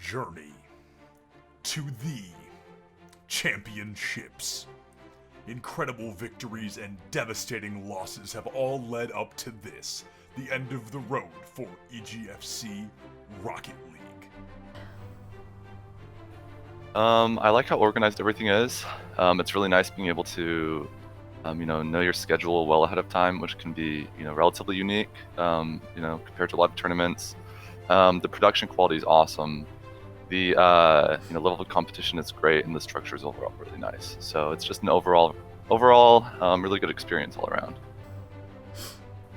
journey to the championships. Incredible victories and devastating losses have all led up to this, the end of the road for EGFC Rocket League. I like how organized everything is. It's really nice being able to, know your schedule well ahead of time, which can be, relatively unique, compared to a lot of tournaments. The production quality is awesome. The level of competition is great, and the structure is overall really nice. So it's just an overall really good experience all around.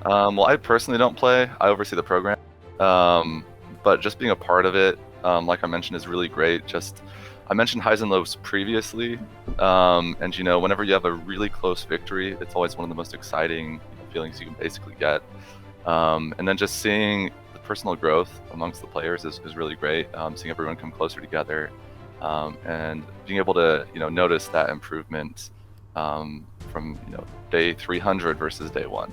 Well, I personally don't play. I oversee the program, but just being a part of it, like I mentioned, is really great. I mentioned highs and lows previously, and whenever you have a really close victory, it's always one of the most exciting feelings you can basically get. And then just seeing the personal growth amongst the players is really great. Seeing everyone come closer together, and being able to notice that improvement from day 300 versus day 1.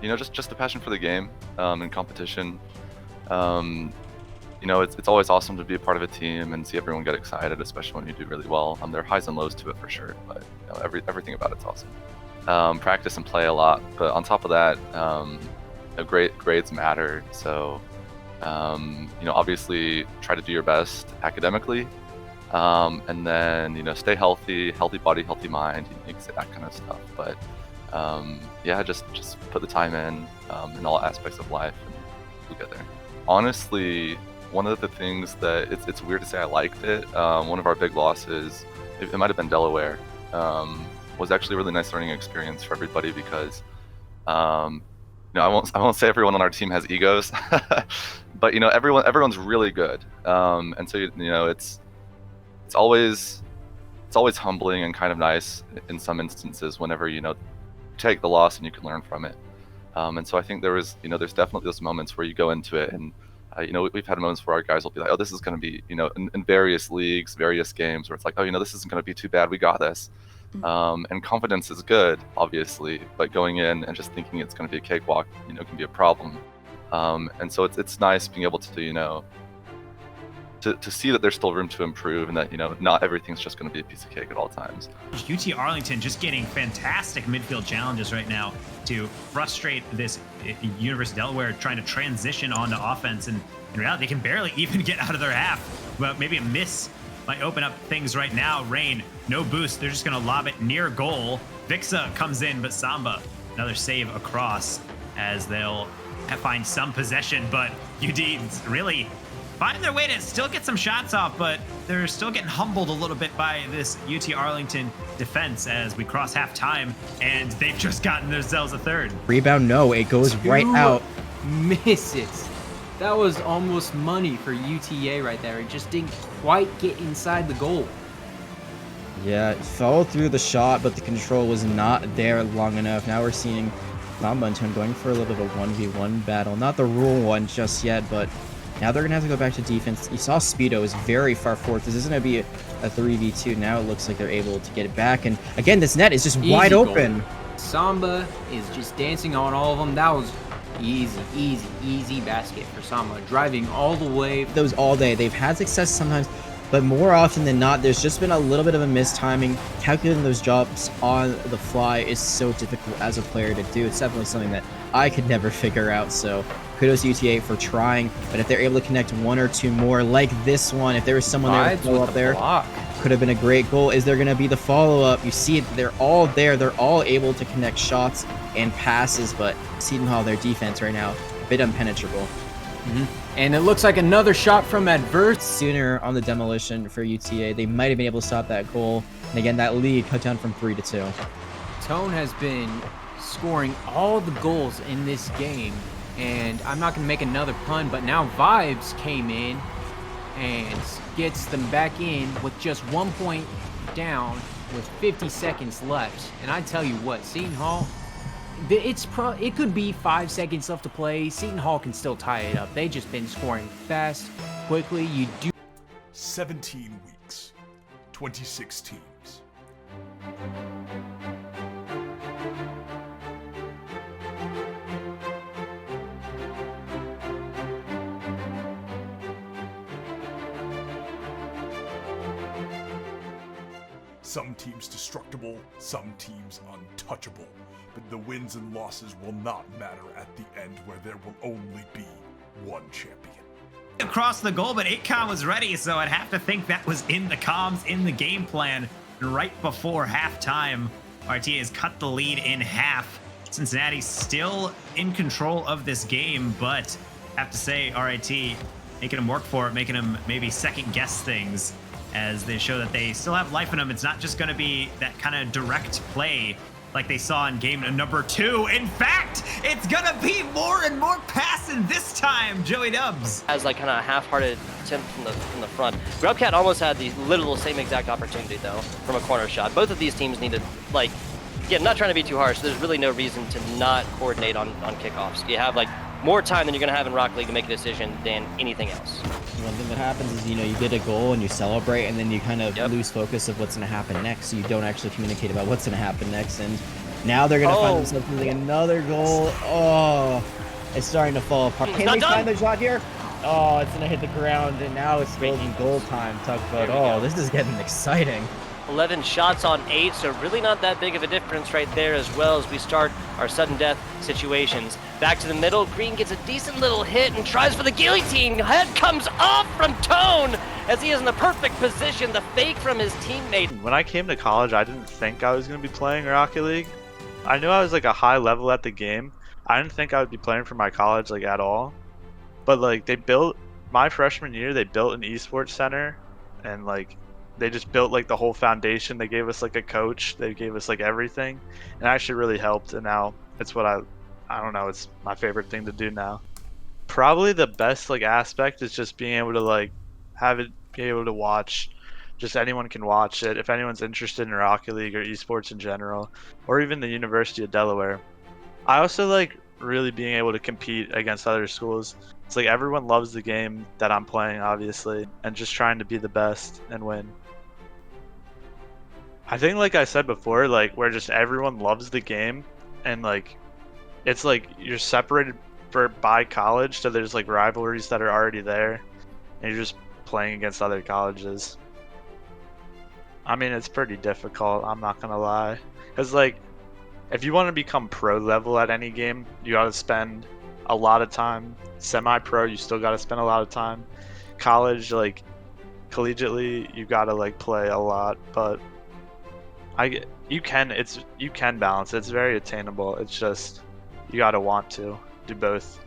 Just the passion for the game and competition. It's always awesome to be a part of a team and see everyone get excited, especially when you do really well. There are highs and lows to it for sure, but everything about it's awesome. Practice and play a lot, but on top of that, great grades matter. So, obviously try to do your best academically, and then stay healthy body, healthy mind, that kind of stuff. But just put the time in all aspects of life, and we'll get there. Honestly, one of the things that it's weird to say I liked it. One of our big losses, it might have been Delaware, was actually a really nice learning experience for everybody because, I won't say everyone on our team has egos, but everyone's really good, and so it's always humbling and kind of nice in some instances whenever take the loss and you can learn from it. And so I think there's definitely those moments where you go into it and we've had moments where our guys will be like, oh, this is going to be, in various leagues, various games where it's like, oh, this isn't going to be too bad. We got this. And confidence is good, obviously, but going in and just thinking it's going to be a cakewalk, can be a problem. And so it's nice being able to, to see that there's still room to improve and that, not everything's just going to be a piece of cake at all times. UT Arlington just getting fantastic midfield challenges right now to frustrate this University of Delaware trying to transition onto offense. And in reality, they can barely even get out of their half. But maybe a miss might open up things right now. Rain, no boost. They're just going to lob it near goal. Vixa comes in, but Samba, another save across as they'll find some possession. But UD really find their way to still get some shots off, but they're still getting humbled a little bit by this UT Arlington defense as we cross halftime, and they've just gotten themselves a third. Rebound, no, it goes right out. Misses. That was almost money for UTA right there. It just didn't quite get inside the goal. Yeah, it followed through the shot, but the control was not there long enough. Now we're seeing Samba and Tone going for a little bit of a 1v1 battle. Not the rule one just yet, but now they're going to have to go back to defense. You saw Speedo is very far forward. This isn't going to be a 3v2. Now it looks like they're able to get it back. And again, this net is just wide open. Samba is just dancing on all of them. That was easy basket for Samba. Driving all the way. Those all day. They've had success sometimes, but more often than not, there's just been a little bit of a mistiming. Calculating those jumps on the fly is so difficult as a player to do. It's definitely something that I could never figure out. So kudos to UTA for trying, but if they're able to connect one or two more like this one, if there was someone there to follow up there, could have been a great goal. Is there going to be the follow-up? You see it, they're all there. They're all able to connect shots and passes, but Seton Hall, their defense right now, a bit impenetrable. And it looks like another shot from Adverse. Sooner on the demolition for UTA, they might have been able to stop that goal. And again, that lead cut down from 3-2. Tone has been scoring all the goals in this game, and I'm not going to make another pun, but now Vibes came in and gets them back in with just 1 point down with 50 seconds left. And I tell you what, Seton Hall, it could be 5 seconds left to play. Seton Hall can still tie it up. They've just been scoring fast, quickly. 17 weeks, 26 teams. Some teams destructible, some teams untouchable. But the wins and losses will not matter at the end, where there will only be one champion. Across the goal, but 8Com was ready, so I'd have to think that was in the comms, in the game plan. And right before halftime, RT has cut the lead in half. Cincinnati still in control of this game, but have to say, RIT making them work for it, making them maybe second guess things as they show that they still have life in them. It's not just going to be that kind of direct play like they saw in game number 2. In fact, it's going to be more and more passing this time, Joey Dubs. As like kind of half-hearted attempt from the front. Grubcat almost had the literal same exact opportunity though from a corner shot. Both of these teams needed, like, again, not trying to be too harsh, there's really no reason to not coordinate on kickoffs. You have like more time than you're going to have in Rocket League to make a decision than anything else. One thing that happens is, you get a goal and you celebrate, and then you kind of lose focus of what's going to happen next, so you don't actually communicate about what's going to happen next, and now they're going to find themselves losing another goal. Oh, it's starting to fall apart. Can they find the shot here? Oh, it's going to hit the ground, and now it's golden goal time, Tugboat. Oh, this is getting exciting. 11 shots on 8, so really not that big of a difference right there as well as we start our sudden death situations. Back to the middle, Green gets a decent little hit and tries for the guillotine. Head comes off from Tone as he is in the perfect position, the fake from his teammate. When I came to college, I didn't think I was going to be playing Rocket League. I knew I was like a high level at the game. I didn't think I would be playing for my college like at all. But like my freshman year, they built an esports center, and like they just built like the whole foundation. They gave us like a coach. They gave us like everything, and it actually really helped. And now it's what I don't know. It's my favorite thing to do now. Probably the best like aspect is just being able to like be able to watch. Just anyone can watch it. If anyone's interested in Rocket League or esports in general, or even the University of Delaware. I also like really being able to compete against other schools. It's like everyone loves the game that I'm playing, obviously, and just trying to be the best and win. I think, like I said before, like where just everyone loves the game, and like it's like you're separated by college, so there's like rivalries that are already there, and you're just playing against other colleges. I mean, it's pretty difficult, I'm not gonna lie, because like if you want to become pro level at any game, you gotta spend a lot of time. Semi-pro, you still gotta spend a lot of time. College, like collegiately, you gotta like play a lot, but you can balance. It's very attainable. It's just you gotta want to do both.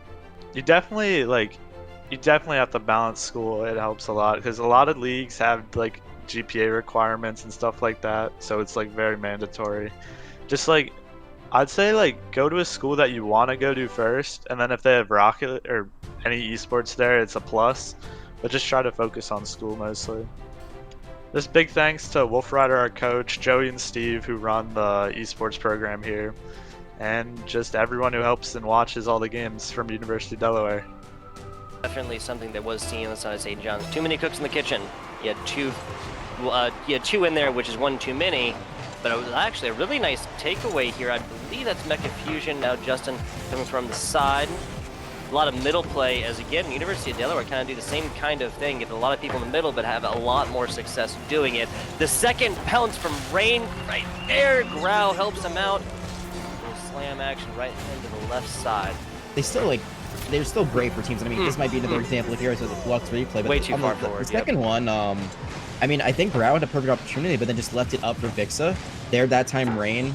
You definitely have to balance school. It helps a lot because a lot of leagues have like GPA requirements and stuff like that, so it's like very mandatory. Just like I'd say like go to a school that you want to go to first, and then if they have Rocket or any esports there, it's a plus, but just try to focus on school mostly. Just big thanks to Wolf Rider, our coach, Joey and Steve, who run the esports program here, and just everyone who helps and watches all the games from University of Delaware. Definitely something that was seen on the side of St. John's. Too many cooks in the kitchen. You had two in there, which is one too many. But it was actually a really nice takeaway here. I believe that's Mecha Fusion. Now Justin coming from the side. A lot of middle play as, again, University of Delaware kind of do the same kind of thing. Get a lot of people in the middle, but have a lot more success doing it. The second pounce from Rain right there. Grau helps him out. A little slam action right into the left side. They're still great for teams. I mean, this might be another example of Heroes as a Flux replay, but way too far forward. The second one, I mean, I think Grau had a perfect opportunity, but then just left it up for Vixa. There, that time, Rain.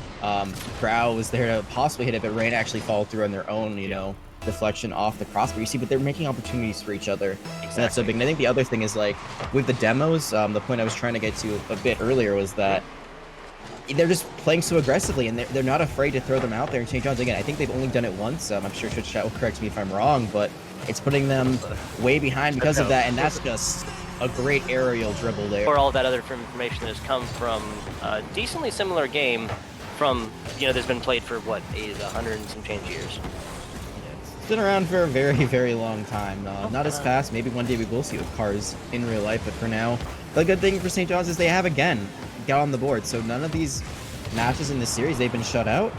Grau was there to possibly hit it, but Rain actually followed through on their own, deflection off the crossbar. You see, but they're making opportunities for each other. Exactly. And that's so big. And I think the other thing is, like, with the demos, the point I was trying to get to a bit earlier was that they're just playing so aggressively, and they're not afraid to throw them out there. And St. John's, again, I think they've only done it once. I'm sure Twitch Chat will correct me if I'm wrong, but it's putting them way behind because of that, and that's just a great aerial dribble there. Or all that other information that has come from a decently similar game from, that's been played for, 100 and some change years. It's been around for a very, very long time. Not as fast. Maybe one day we will see with cars in real life, but for now, the good thing for St. John's is they have, again, got on the board. So none of these matches in this series, they've been shut out.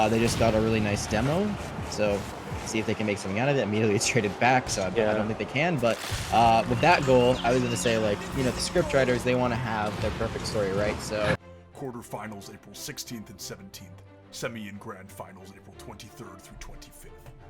They just got a really nice demo. So see if they can make something out of it. Immediately it's traded back, so I don't think they can. But with that goal, I was going to say, the script writers, they want to have their perfect story, right? So quarterfinals April 16th and 17th, semi and grand finals April 23rd through 25th.